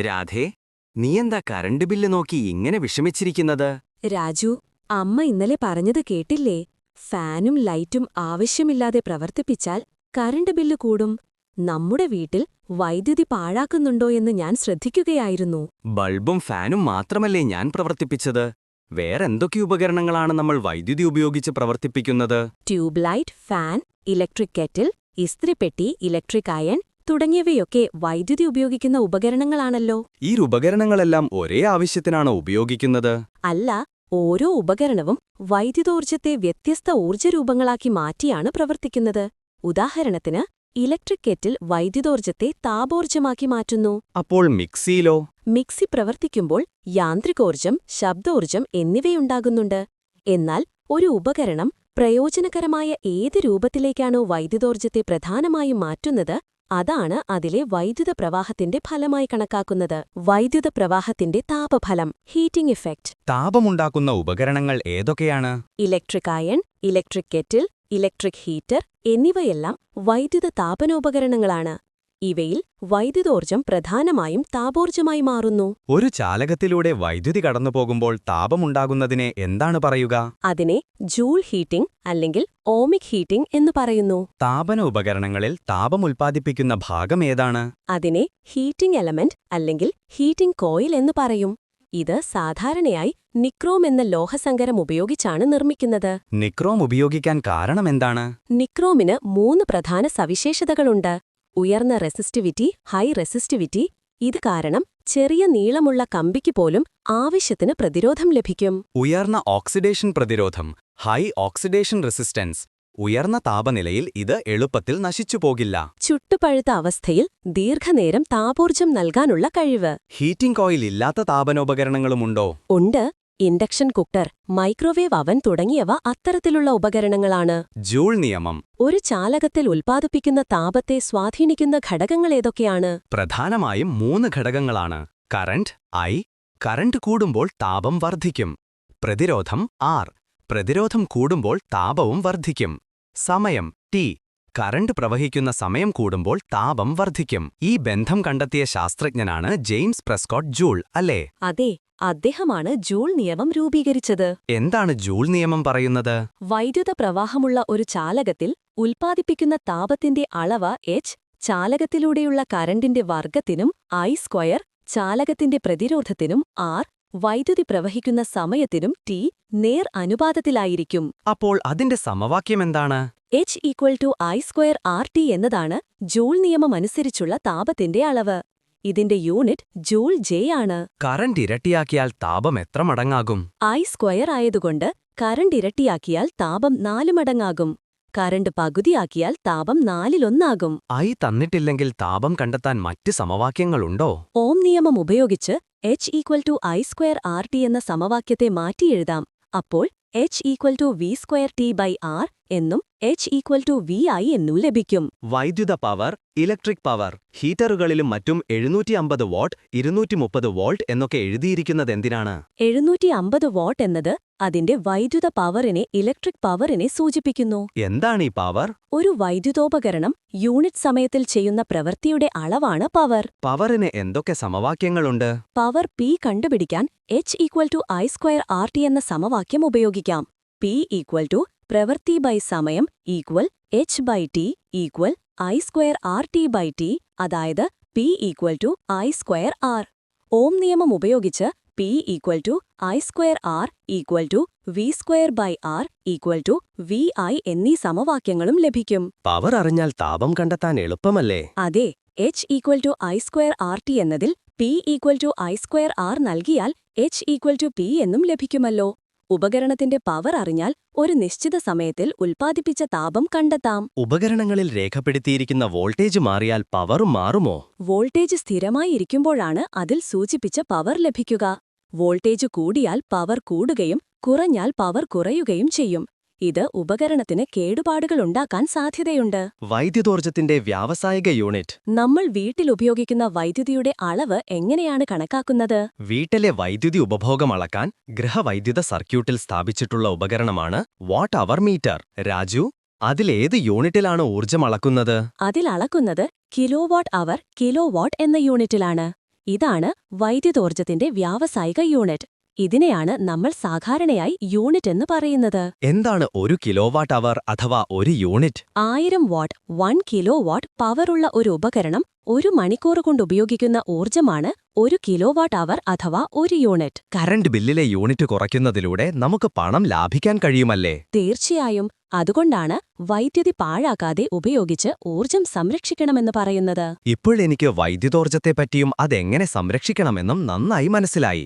Radhe, നീയെന്താ current bill നോക്കി ഇങ്ങനെ വിഷമിച്ചിരിക്കുന്നത്? രാജു, അമ്മ ഇന്നലെ പറഞ്ഞത് കേട്ടില്ലേ? ഫാനും ലൈറ്റും ആവശ്യമില്ലാതെ പ്രവർത്തിപ്പിച്ചാൽ കറണ്ട് ബില്ല് കൂടും. നമ്മുടെ വീട്ടിൽ വൈദ്യുതി പാഴാക്കുന്നുണ്ടോയെന്ന് ഞാൻ ശ്രദ്ധിക്കുകയായിരുന്നു. ബൾബും ഫാനും മാത്രമല്ലേ ഞാൻ പ്രവർത്തിപ്പിച്ചത്? വേറെന്തൊക്കെ ഉപകരണങ്ങളാണ് നമ്മൾ വൈദ്യുതി ഉപയോഗിച്ച് പ്രവർത്തിപ്പിക്കുന്നത്? Tube light, fan, electric kettle, ഇസ്ത്രിപ്പെട്ടി, ഇലക്ട്രിക് അയൺ തുടങ്ങിയവയൊക്കെ വൈദ്യുതി ഉപയോഗിക്കുന്ന ഉപകരണങ്ങളാണല്ലോ. ഈ ഉപകരണങ്ങളെല്ലാം ഒരേ ആവശ്യത്തിനാണോ ഉപയോഗിക്കുന്നത്? അല്ല, ഓരോ ഉപകരണവും വൈദ്യുതോർജ്ജത്തെ വ്യത്യസ്ത ഊർജ്ജരൂപങ്ങളാക്കി മാറ്റിയാണ് പ്രവർത്തിക്കുന്നത്. ഉദാഹരണത്തിന്, ഇലക്ട്രിക് കെറ്റിൽ വൈദ്യുതോർജ്ജത്തെ താപോർജ്ജമാക്കി മാറ്റുന്നു. അപ്പോൾ മിക്സിയിലോ? മിക്സി പ്രവർത്തിക്കുമ്പോൾ യാന്ത്രികോർജ്ജം, ശബ്ദോർജ്ജം എന്നിവയുണ്ടാകുന്നുണ്ട്. എന്നാൽ ഒരു ഉപകരണം പ്രയോജനകരമായ ഏത് രൂപത്തിലേക്കാണോ വൈദ്യുതോർജ്ജത്തെ പ്രധാനമായും മാറ്റുന്നത്, അതാണ് അതിലെ വൈദ്യുത പ്രവാഹത്തിന്റെ ഫലമായി കണക്കാക്കുന്നത്. വൈദ്യുത പ്രവാഹത്തിന്റെ താപഫലം, ഹീറ്റിംഗ് ഇഫക്റ്റ്. താപമുണ്ടാക്കുന്ന ഉപകരണങ്ങൾ ഏതൊക്കെയാണ്? Electric iron, electric kettle, electric heater എന്നിവയെല്ലാം വൈദ്യുത താപനോപകരണങ്ങളാണ്. ഇവയിൽ വൈദ്യുതോർജ്ജം പ്രധാനമായും താപോർജ്ജമായി മാറുന്നു. ഒരു ചാലകത്തിലൂടെ വൈദ്യുതി കടന്നുപോകുമ്പോൾ താപമുണ്ടാകുന്നതിനെ എന്താണ് പറയുക? അതിനെ ജൂൾ ഹീറ്റിംഗ് അല്ലെങ്കിൽ ഓമിക് ഹീറ്റിംഗ് എന്ന് പറയുന്നു. താപന ഉപകരണങ്ങളിൽ താപം ഉൽപ്പാദിപ്പിക്കുന്ന ഭാഗം ഏതാണ്? അതിനെ ഹീറ്റിംഗ് എലമെന്റ് അല്ലെങ്കിൽ ഹീറ്റിംഗ് കോയിൽ എന്ന് പറയും. ഇത് സാധാരണയായി നിക്രോം എന്ന ലോഹസങ്കരം ഉപയോഗിച്ചാണ് നിർമ്മിക്കുന്നത്. നിക്രോം ഉപയോഗിക്കാൻ കാരണമെന്താണ്? നിക്രോമിന് 3 പ്രധാന സവിശേഷതകളുണ്ട്. ഉയർന്ന റെസിസ്റ്റിവിറ്റി, ഹൈ റെസിസ്റ്റിവിറ്റി. ഇത് കാരണം ചെറിയ നീളമുള്ള കമ്പിക്ക് പോലും ആവശ്യത്തിന് പ്രതിരോധം ലഭിക്കും. ഉയർന്ന ഓക്സിഡേഷൻ പ്രതിരോധം, ഹൈ ഓക്സിഡേഷൻ റെസിസ്റ്റൻസ്. ഉയർന്ന താപനിലയിൽ ഇത് എളുപ്പത്തിൽ നശിച്ചുപോകില്ല. ചുട്ടുപഴുത്ത അവസ്ഥയിൽ ദീർഘനേരം താപോർജ്ജം നൽകാനുള്ള കഴിവ്. ഹീറ്റിംഗ് കോയിൽ ഇല്ലാത്ത താപനോപകരണങ്ങളുമുണ്ടോ? ഉണ്ട്. ഇൻഡക്ഷൻ കുക്കർ, മൈക്രോവേവ് അവൻ തുടങ്ങിയവ അത്തരത്തിലുള്ള ഉപകരണങ്ങളാണ്. ജൂൾ നിയമം. ഒരു ചാലകത്തിൽ ഉൽപ്പാദിപ്പിക്കുന്ന താപത്തെ സ്വാധീനിക്കുന്ന ഘടകങ്ങളേതൊക്കെയാണ്? പ്രധാനമായും 3 ഘടകങ്ങളാണ്. Current I. കറന്റ് കൂടുമ്പോൾ താപം വർദ്ധിക്കും. പ്രതിരോധം ആർ. പ്രതിരോധം കൂടുമ്പോൾ താപവും വർദ്ധിക്കും. സമയം ടി. കറന്റ് പ്രവഹിക്കുന്ന സമയം കൂടുമ്പോൾ താപം വർദ്ധിക്കും. ഈ ബന്ധം കണ്ടെത്തിയ ശാസ്ത്രജ്ഞനാണ് ജെയിംസ് പ്രെസ്കോട്ട് ജൂൾ, അല്ലേ? അതെ, അദ്ദേഹമാണ് ജൂൾ നിയമം രൂപീകരിച്ചത്. എന്താണ് ജൂൾ നിയമം പറയുന്നത്? വൈദ്യുത പ്രവാഹമുള്ള ഒരു ചാലകത്തിൽ ഉൽപ്പാദിപ്പിക്കുന്ന താപത്തിന്റെ അളവ് എച്ച്, ചാലകത്തിലൂടെയുള്ള കറന്റിന്റെ വർഗത്തിനും I², ചാലകത്തിന്റെ പ്രതിരോധത്തിനും ആർ, വൈദ്യുതി പ്രവഹിക്കുന്ന സമയത്തിനും ടി നേർ അനുപാതത്തിലായിരിക്കും. അപ്പോൾ അതിന്റെ സമവാക്യമെന്താണ്? H=I²RT എന്നതാണ് ജൂൾ നിയമമനുസരിച്ചുള്ള താപത്തിന്റെ അളവ്. ഇതിന്റെ യൂണിറ്റ് ജൂൾ ജെ ആണ്. കറന്റ് ഇരട്ടിയാക്കിയാൽ താപം എത്ര മടങ്ങാകും? I² ആയതുകൊണ്ട് കറന്റ് ഇരട്ടിയാക്കിയാൽ താപം 4 മടങ്ങാകും. കറന്റ് പകുതിയാക്കിയാൽ താപം 4/1 ഐ തന്നിട്ടില്ലെങ്കിൽ താപം കണ്ടെത്താൻ മറ്റ് സമവാക്യങ്ങളുണ്ടോ? ഓം നിയമം ഉപയോഗിച്ച് H=I²RT എന്ന സമവാക്യത്തെ മാറ്റിയെഴുതാം. അപ്പോൾ H=V²T/R എന്നും H=VI എന്നും ലഭിക്കും. വൈദ്യുത പവർ, ഇലക്ട്രിക് പവർ, ഹീറ്ററുകളിലും മറ്റും 750 വാട്ട്, 230 വോൾട്ട് എന്നൊക്കെ എഴുതിയിരിക്കുന്നതെന്തിനാണ്? 750 വാട്ട് എന്നത് അതിന്റെ വൈദ്യുത പവറിനെ, ഇലക്ട്രിക് പവറിനെ സൂചിപ്പിക്കുന്നു. എന്താണ് ഈ പവർ? ഒരു വൈദ്യുതോപകരണം യൂണിറ്റ് സമയത്തിൽ ചെയ്യുന്ന പ്രവൃത്തിയുടെ അളവാണ് പവർ. പവറിന് എന്തൊക്കെ സമവാക്യങ്ങളുണ്ട്? പവർ P കണ്ടുപിടിക്കാൻ H=I²RT എന്ന സമവാക്യം ഉപയോഗിക്കാം. P പ്രവൃത്തി ബൈ സമയം H/T I²RT/T, അതായത് P=I²R. ഓം നിയമം ഉപയോഗിച്ച് P=I²R V²/R VI എന്നീ സമവാക്യങ്ങളും ലഭിക്കും. പവർ അറിഞ്ഞാൽ താപം കണ്ടെത്താൻ എളുപ്പമല്ലേ? അതെ, H=I²RT എന്നതിൽ P=I²R നൽകിയാൽ H=P എന്നും ലഭിക്കുമല്ലോ. ഉപകരണത്തിന്റെ പവർ അറിഞ്ഞാൽ ഒരു നിശ്ചിത സമയത്തിൽ ഉൽപ്പാദിപ്പിച്ച താപം കണ്ടെത്താം. ഉപകരണങ്ങളിൽ രേഖപ്പെടുത്തിയിരിക്കുന്ന വോൾട്ടേജ് മാറിയാൽ പവറും മാറുമോ? വോൾട്ടേജ് സ്ഥിരമായിരിക്കുമ്പോഴാണ് അതിൽ സൂചിപ്പിച്ച പവർ ലഭിക്കുക. വോൾട്ടേജ് കൂടിയാൽ പവർ കൂടുകയും കുറഞ്ഞാൽ പവർ കുറയുകയും ചെയ്യും. ഇത് ഉപകരണത്തിന് കേടുപാടുകളുണ്ടാക്കാൻ സാധ്യതയുണ്ട്. വൈദ്യുതോർജ്ജത്തിന്റെ വ്യാവസായിക യൂണിറ്റ്. നമ്മൾ വീട്ടിൽ ഉപയോഗിക്കുന്ന വൈദ്യുതിയുടെ അളവ് എങ്ങനെയാണ് കണക്കാക്കുന്നത്? വീട്ടിലെ വൈദ്യുതി ഉപഭോഗം അളക്കാൻ ഗൃഹവൈദ്യുത സർക്യൂട്ടിൽ സ്ഥാപിച്ചിട്ടുള്ള ഉപകരണമാണ് വാട്ട് അവർ മീറ്റർ. രാജു, അതിലേത് യൂണിറ്റിലാണ് ഊർജ്ജം അളക്കുന്നത്? അതിൽ അളക്കുന്നത് കിലോവാട്ട് അവർ, കിലോവാട്ട് എന്ന യൂണിറ്റിലാണ്. ഇതാണ് വൈദ്യുതോർജ്ജത്തിന്റെ വ്യാവസായിക യൂണിറ്റ്. ഇതിനെയാണ് നമ്മൾ സാധാരണയായി യൂണിറ്റ് എന്ന് പറയുന്നത്. എന്താണ് 1 കിലോവാട്ട് അവർ അഥവാ 1 യൂണിറ്റ്? 1000 വാട്ട് 1 കിലോ വാട്ട് പവറുള്ള ഒരു ഉപകരണം 1 മണിക്കൂർ കൊണ്ട് ഉപയോഗിക്കുന്ന ഊർജ്ജമാണ് 1 കിലോവാട്ട് അവർ അഥവാ 1 യൂണിറ്റ്. കറന്റ് ബില്ലിലെ യൂണിറ്റ് കുറയ്ക്കുന്നതിലൂടെ നമുക്ക് പണം ലാഭിക്കാൻ കഴിയുമല്ലേ? തീർച്ചയായും. അതുകൊണ്ടാണ് വൈദ്യുതി പാഴാക്കാതെ ഉപയോഗിച്ച് ഊർജ്ജം സംരക്ഷിക്കണമെന്ന് പറയുന്നത്. ഇപ്പോൾ എനിക്ക് വൈദ്യുതോർജ്ജത്തെപ്പറ്റിയും അതെങ്ങനെ സംരക്ഷിക്കണമെന്നും നന്നായി മനസ്സിലായി.